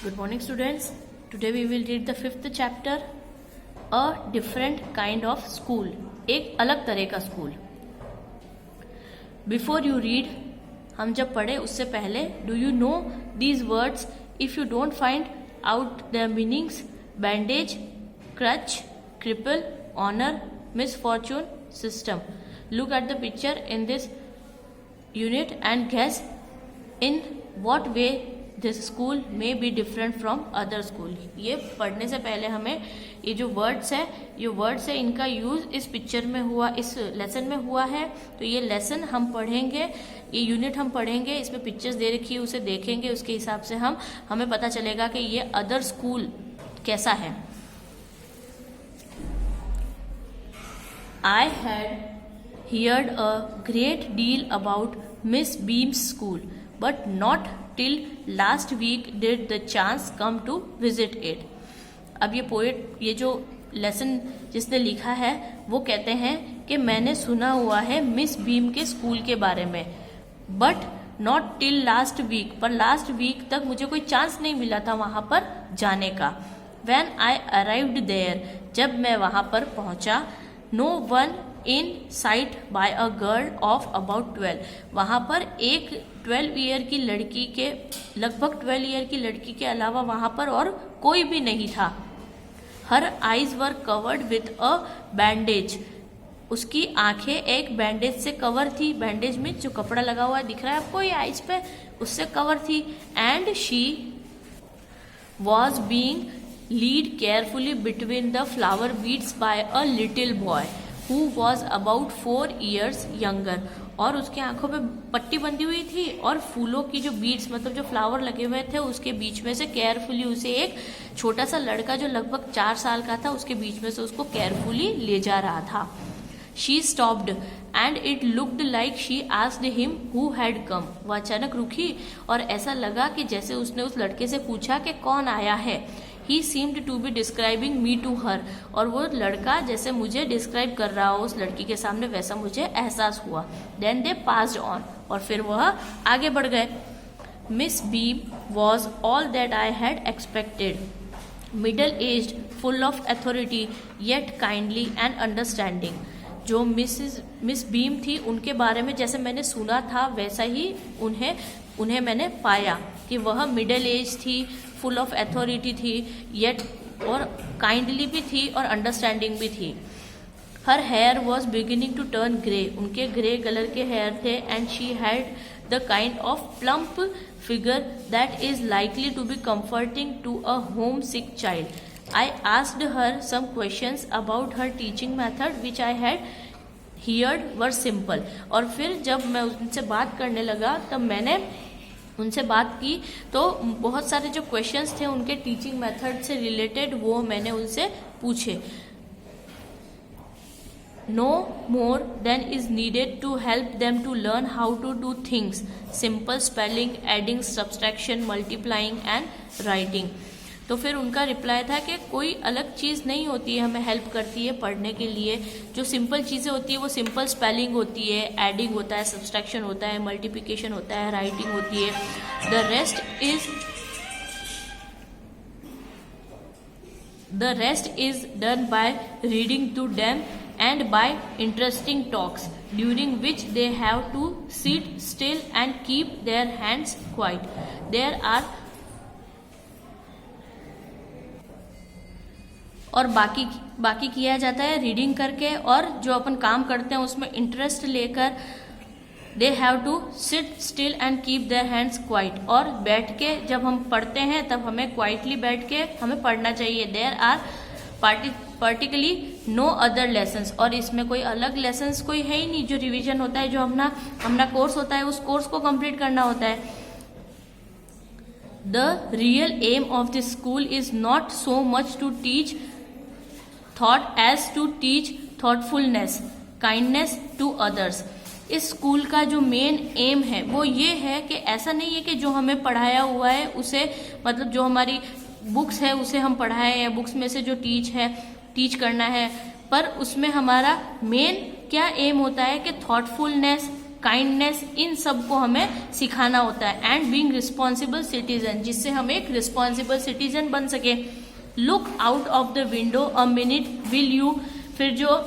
Good morning, students. Today we will read the 5th chapter, A Different Kind of School. एक अलग तरह का school. Before you read, हम जब पढ़े उससे पहले, do you know these words? If you don't find out their meanings, bandage, crutch, cripple, honor, misfortune, system. Look at the picture in this unit and guess in what way this school में be different from other school. ये पढ़ने से पहले हमें ये जो words है इनका यूज इस पिक्चर में हुआ, इस लेसन में हुआ है. तो ये लेसन हम पढ़ेंगे, ये यूनिट हम पढ़ेंगे, इसमें पिक्चर्स दे रखी है, उसे देखेंगे, उसके हिसाब से हमें पता चलेगा कि ये अदर स्कूल कैसा है. I had heard a great deal about miss beams school but not till last week did the chance come to visit it. अब ये पोएट, ये जो लेसन जिसने लिखा है वो कहते हैं कि मैंने सुना हुआ है मिस बीम के स्कूल के बारे में, but not till last week, पर लास्ट वीक तक मुझे कोई चांस नहीं मिला था वहां पर जाने का. When I arrived there, जब मैं वहां पर पहुंचा, no one in sight by a girl of about 12. वहां पर एक 12 ईयर की लड़की के, लगभग 12 ईयर की लड़की के अलावा वहां पर और कोई भी नहीं था. Her eyes were covered with a bandage. उसकी आंखें एक बैंडेज से कवर थी. बैंडेज में जो कपड़ा लगा हुआ दिख रहा है आपको ये आईज पे, उससे कवर थी. And she was being led carefully between the flower beds by a little boy who was about 4 years younger. और उसके आंखों पे पट्टी बंधी हुई थी और फूलों की जो बीड्स, मतलब जो फ्लावर लगे हुए थे, उसके बीच में से केयरफुली उसे एक छोटा सा लड़का जो लगभग 4 साल का था, उसके बीच में से उसको केयरफुली ले जा रहा था. She stopped and it looked like she asked him who had come. वो अचानक रुकी और ऐसा लगा कि जैसे उसने उस लड़के से पूछा कि कौन आया है. He seemed to be describing me to her. और वो लड़का जैसे मुझे डिस्क्राइब कर रहा हो उस लड़की के सामने, वैसा मुझे एहसास हुआ. Then they passed on. और फिर वह आगे बढ़ गए. Miss Beam was all that I had expected. Middle-aged, full of authority, yet kindly and understanding. जो मिस बीम थी उनके बारे में जैसे मैंने सुना था वैसा ही उन्हें मैंने पाया कि वह मिडिल एज थी, फुल ऑफ अथॉरिटी थी, येट और काइंडली भी थी और अंडरस्टैंडिंग भी थी. Her hair was beginning to turn grey. उनके ग्रे कलर के हेयर थे. And she had the kind of plump figure that is likely to be comforting to a homesick child. I asked her some questions about her teaching method which I had heard were simple. और फिर जब मैं उनसे बात करने लगा तब मैंने उनसे बात की तो बहुत सारे जो क्वेश्चंस थे उनके टीचिंग मेथड से रिलेटेड वो मैंने उनसे पूछे. No more than is needed to help them to learn how to do things. Simple spelling, adding, subtraction, multiplying and writing. तो फिर उनका रिप्लाई था कि कोई अलग चीज़ नहीं होती है, हमें हेल्प करती है पढ़ने के लिए. जो सिंपल चीज़ें होती है वो सिंपल स्पेलिंग होती है, एडिंग होता है, सब्सट्रैक्शन होता है, मल्टीप्लिकेशन होता है, राइटिंग होती है. The rest is done by reading to them and by interesting talks during which they have to sit still and keep their hands quiet. There are और बाकी किया जाता है रीडिंग करके, और जो अपन काम करते हैं उसमें इंटरेस्ट लेकर. They have to sit still and keep their hands quiet. और बैठ के जब हम पढ़ते हैं तब हमें क्वाइटली बैठ के हमें पढ़ना चाहिए. There are particularly no other lessons. और इसमें कोई अलग लेसन्स कोई है ही नहीं. जो रिवीजन होता है, जो अपना कोर्स होता है, उस कोर्स को कंप्लीट करना होता है. The real aim of this school is not so much to teach thought as to teach thoughtfulness, kindness to others. इस स्कूल का जो मेन एम है वो ये है कि ऐसा नहीं है कि जो हमें पढ़ाया हुआ है उसे, मतलब जो हमारी बुक्स है उसे हम पढ़ाएं या बुक्स में से जो टीच करना है, पर उसमें हमारा मेन क्या एम होता है कि थॉटफुलनेस, काइंडनेस, इन सब को हमें सिखाना होता है। एंड बीइंग रिस्पॉन्सिबल सिटीजन, जिससे हम एक रिस्पॉन्सिबल सिटीजन बन सके। Look out of the window a minute will you. फिर जो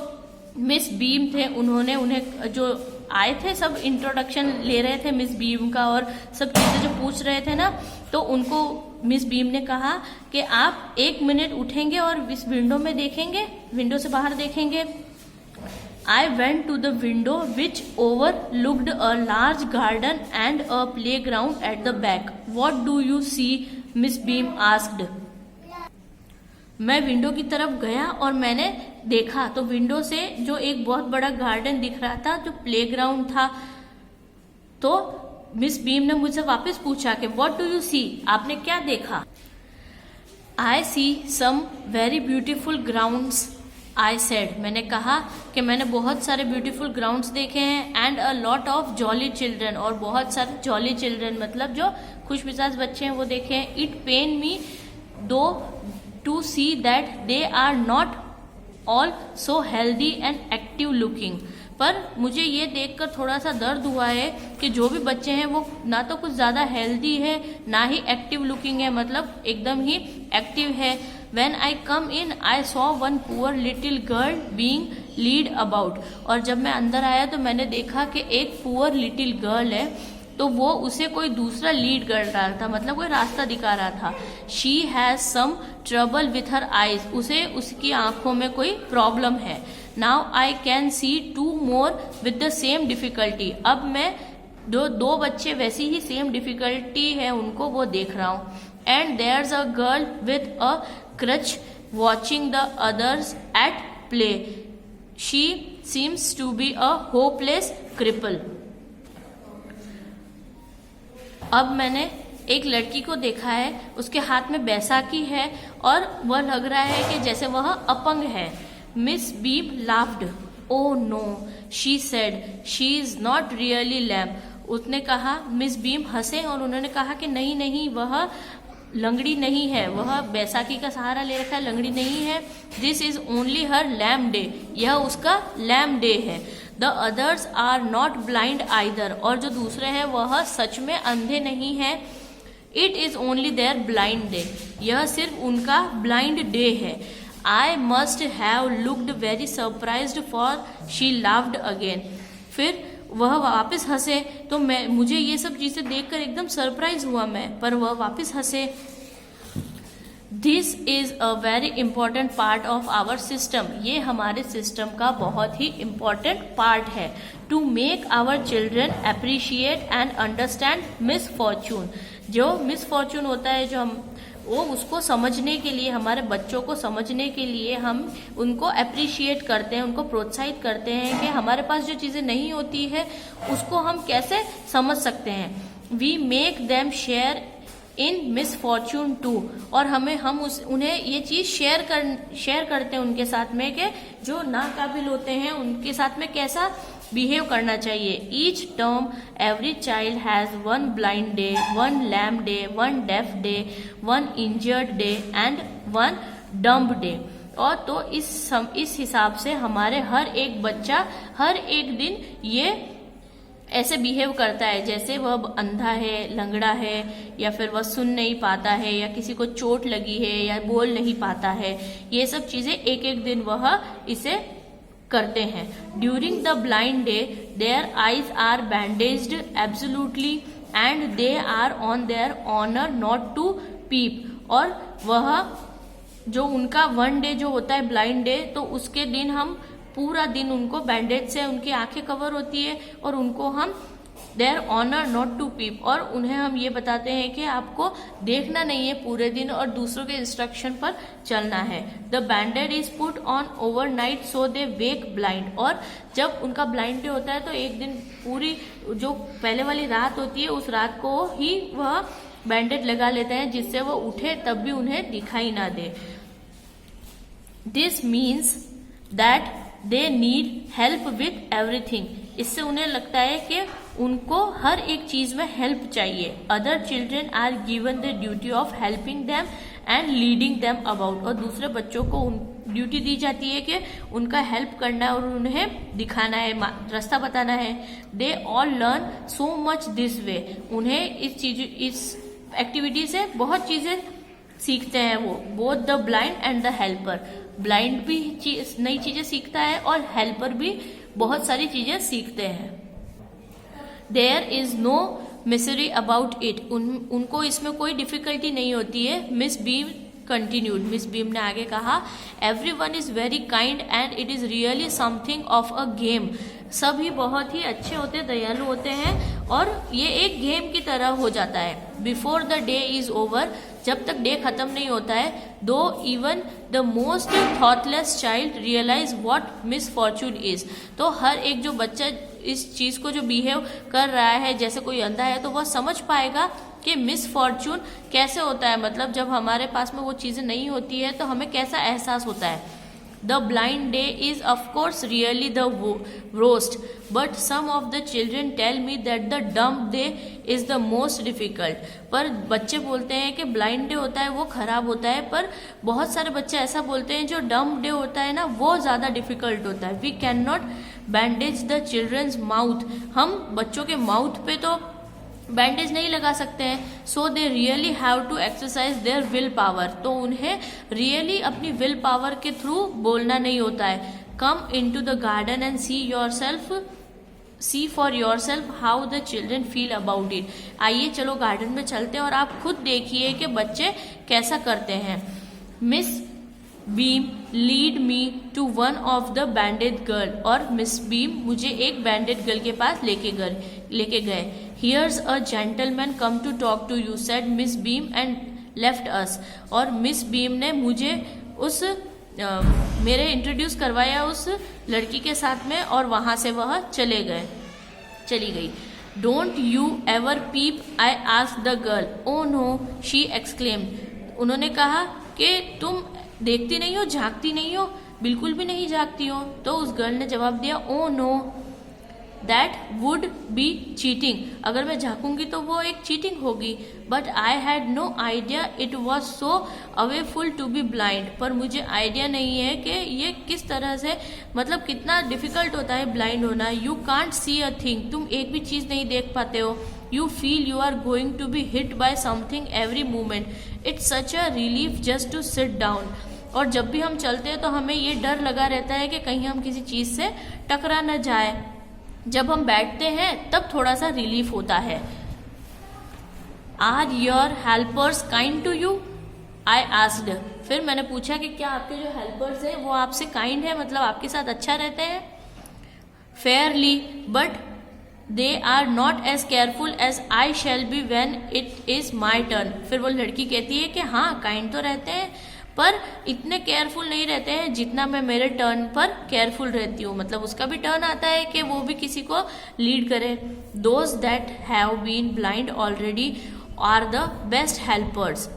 मिस बीम थे उन्होंने उन्हें जो आए थे सब इंट्रोडक्शन ले रहे थे मिस बीम का और सब चीजें जो पूछ रहे थे ना, तो उनको मिस बीम ने कहा कि आप 1 मिनट उठेंगे और इस विंडो में देखेंगे, विंडो से बाहर देखेंगे। I went to the window which overlooked a large garden and a playground at the back. What do you see? Miss Beam asked. मैं विंडो की तरफ गया और मैंने देखा तो विंडो से जो एक बहुत बड़ा गार्डन दिख रहा था, जो प्लेग्राउंड था। तो मिस बीम ने मुझसे वापस पूछा कि व्हाट डू यू सी, आपने क्या देखा? I see some very beautiful grounds, I said, मैंने कहा कि मैंने बहुत सारे ब्यूटीफुल ग्राउंड्स देखे हैं। And a lot of jolly children, और बहुत सारे जॉली चिल्ड्रन मतलब जो खुश मिजाज बच्चे हैं वो देखे हैं। It pain me though to see that they are not all so healthy and active looking. पर मुझे ये देखकर थोड़ा सा दर्द हुआ है कि जो भी बच्चे हैं वो ना तो कुछ ज्यादा हेल्दी है ना ही एक्टिव लुकिंग है, मतलब एकदम ही एक्टिव है। When I come in, I saw one poor little girl being lead about. और जब मैं अंदर आया तो मैंने देखा कि एक पुअर लिटिल गर्ल है, तो वो उसे कोई दूसरा लीड कर रहा था, मतलब कोई रास्ता दिखा रहा था। She has some trouble with her eyes. उसे उसकी आंखों में कोई प्रॉब्लम है। Now I can see 2 more with the same difficulty. अब मैं दो बच्चे वैसी ही सेम डिफिकल्टी है उनको वो देख रहा हूँ। And there's a girl with a crutch watching the others at play. She seems to be a hopeless cripple. अब मैंने एक लड़की को देखा है, उसके हाथ में बैसाखी है और वह लग रहा है कि जैसे वह अपंग है। Miss beam laughed. Oh no, she said, she is not really lame. उसने कहा, मिस बीम हंसे और उन्होंने कहा कि नहीं नहीं, वह लंगड़ी नहीं है, वह बैसाखी का सहारा ले रखा है, लंगड़ी नहीं है। This is only her lame day, यह उसका लैम डे है। The others are not blind either, और जो दूसरे हैं वह सच में अंधे नहीं है। It is only their blind day, यह सिर्फ उनका ब्लाइंड डे है। I must have looked very surprised for she laughed again. फिर वह वापस हंसे तो मुझे ये सब चीजें देखकर एकदम सरप्राइज हुआ मैं, पर वह वापस हंसे। This is a very important part of our system, ये हमारे सिस्टम का बहुत ही इंपॉर्टेंट पार्ट है। To make our children appreciate and understand misfortune, जो मिस फॉर्चून होता है जो हम वो उसको समझने के लिए, हमारे बच्चों को समझने के लिए हम उनको अप्रिशिएट करते हैं, उनको प्रोत्साहित करते हैं कि हमारे पास जो चीज़ें नहीं होती है उसको हम कैसे समझ सकते हैं। We make them share in misfortune too, और हम उन्हें ये चीज़ शेयर करते हैं उनके साथ में कि जो नाकाबिल होते हैं उनके साथ में कैसा बिहेव करना चाहिए। Each term every child has 1 blind day, 1 lame day, 1 deaf day, 1 injured day and 1 dumb day. और तो इस हिसाब से हमारे हर एक बच्चा हर एक दिन ये ऐसे बिहेव करता है जैसे वह अंधा है, लंगड़ा है, या फिर वह सुन नहीं पाता है, या किसी को चोट लगी है, या बोल नहीं पाता है। ये सब चीजें एक एक दिन वह इसे करते हैं। During the blind day their eyes are bandaged absolutely and they are on their honour not to peep. और वह जो उनका 1 डे जो होता है ब्लाइंड डे, तो उसके दिन हम पूरा दिन उनको बैंडेज से उनकी आंखें कवर होती है और उनको हम their honour not to peep, और उन्हें हम ये बताते हैं कि आपको देखना नहीं है पूरे दिन और दूसरों के इंस्ट्रक्शन पर चलना है। The bandage is put on overnight so they wake blind, और जब उनका ब्लाइंड डे होता है तो एक दिन पूरी जो पहले वाली रात होती है उस रात को ही वह बैंडेड लगा लेते हैं जिससे वह उठे तब भी उन्हें दिखाई ना दे। This means that they need help with everything, इससे उन्हें लगता है कि उनको हर एक चीज में हेल्प चाहिए। Other children are given the duty of helping them and leading them about, और दूसरे बच्चों को ड्यूटी दी जाती है कि उनका हेल्प करना है और उन्हें दिखाना है, रास्ता बताना है। They all learn so much this way, उन्हें इस एक्टिविटी से बहुत चीजें सीखते हैं वो, both the blind and the helper. Blind भी नई चीजें सीखता है और हेल्पर भी बहुत सारी चीजें सीखते हैं। There is no misery about it, उनको इसमें कोई डिफिकल्टी नहीं होती है। Miss Beam continued, Miss Beam ने आगे कहा, everyone is very kind and it is really something of a game, सभी बहुत ही अच्छे होते, दयालु होते हैं और ये एक गेम की तरह हो जाता है। Before the day is over, जब तक डे खत्म नहीं होता है, though even the most thoughtless child realise what misfortune is, तो हर एक जो बच्चा इस चीज को जो बिहेव कर रहा है जैसे कोई अंधा है, तो वह समझ पाएगा कि मिसफॉर्चून कैसे होता है, मतलब जब हमारे पास में वो चीजें नहीं होती है तो हमें कैसा एहसास होता है। The blind day is of course really the worst, but some of the children tell me that the dumb day is the most difficult. पर बच्चे बोलते हैं कि ब्लाइंड डे होता है वो खराब होता है, पर बहुत सारे बच्चे ऐसा बोलते हैं जो डम्ब डे होता है ना वो ज्यादा डिफिकल्ट होता है। We can not bandage the children's mouth, हम बच्चों के माउथ पे तो बैंडेज नहीं लगा सकते हैं। So they really have to exercise their will power, तो उन्हें रियली अपनी विल पावर के थ्रू बोलना नहीं होता है। Come in to the garden and see for yourself how the children feel about it, आइए चलो गार्डन में चलते हैं और आप खुद देखिए कि बच्चे कैसा करते हैं। Miss Beam lead me to one of the bandaged girl, और मिस बीम मुझे एक बैंडेड गर्ल के पास लेके गए। Here's a gentleman come to talk to you, said Miss Beam and left us. और मिस बीम ने मुझे मेरे इंट्रोड्यूस करवाया उस लड़की के साथ में और वहां से वह चली गई। Don't you ever peep? I asked the girl. Oh no, she exclaimed. उन्होंने कहा कि तुम देखती नहीं हो, झांकती नहीं हो, बिल्कुल भी नहीं झांकती हो। तो उस गर्ल ने जवाब दिया, oh no, that would be cheating, अगर मैं झांकूंगी तो वो एक चीटिंग होगी। But I had no idea it was so awful to be blind, पर मुझे आइडिया नहीं है कि ये किस तरह से, मतलब कितना डिफिकल्ट होता है ब्लाइंड होना। You can't see a thing, तुम एक भी चीज नहीं देख पाते हो। You feel you are going to be hit by something every moment, it's such a relief just to sit down, और जब भी हम चलते हैं तो हमें ये डर लगा रहता है कि कहीं हम किसी चीज से टकरा न जाए। जब हम बैठते हैं तब थोड़ा सा रिलीफ होता है। Are your helpers kind to you? I asked, फिर मैंने पूछा कि क्या आपके जो हेल्पर्स हैं वो आपसे काइंड है, मतलब आपके साथ अच्छा रहते हैं? Fairly, but they are not as careful as I shall be when it is my turn. फिर वो लड़की कहती है कि हाँ काइंड तो रहते हैं, पर इतने केयरफुल नहीं रहते हैं जितना मैं मेरे टर्न पर केयरफुल रहती हूँ, मतलब उसका भी टर्न आता है कि वो भी किसी को लीड करे। Those that have been blind already are the best helpers,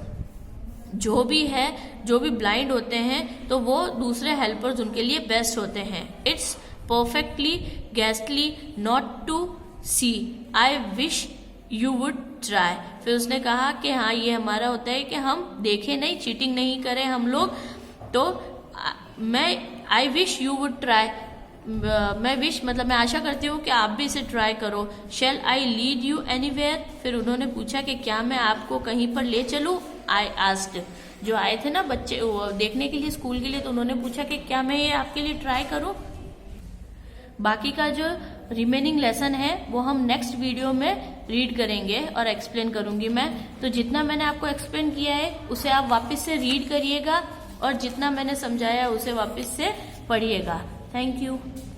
जो भी ब्लाइंड होते हैं तो वो दूसरे हेल्पर्स उनके लिए बेस्ट होते हैं। It's perfectly ghastly not to see, I wish you would try. फिर उसने कहा कि हाँ ये हमारा होता है कि हम देखें नहीं, चीटिंग नहीं करें हम लोग, तो आई विश यू वुड ट्राई, मैं आशा करती हूँ कि आप भी इसे ट्राई करो। Shall I lead you anywhere? फिर उन्होंने पूछा कि क्या मैं आपको कहीं पर ले चलूँ? आई आस्क्ड, जो आए थे ना बच्चे देखने के लिए स्कूल के लिए, तो उन्होंने पूछा कि क्या मैं ये आपके लिए ट्राई करूँ। बाकी का जो रिमेनिंग लेसन है वो हम नेक्स्ट वीडियो में रीड करेंगे और एक्सप्लेन करूंगी मैं। तो जितना मैंने आपको एक्सप्लेन किया है उसे आप वापस से रीड करिएगा और जितना मैंने समझाया उसे वापस से पढ़िएगा। Thank you.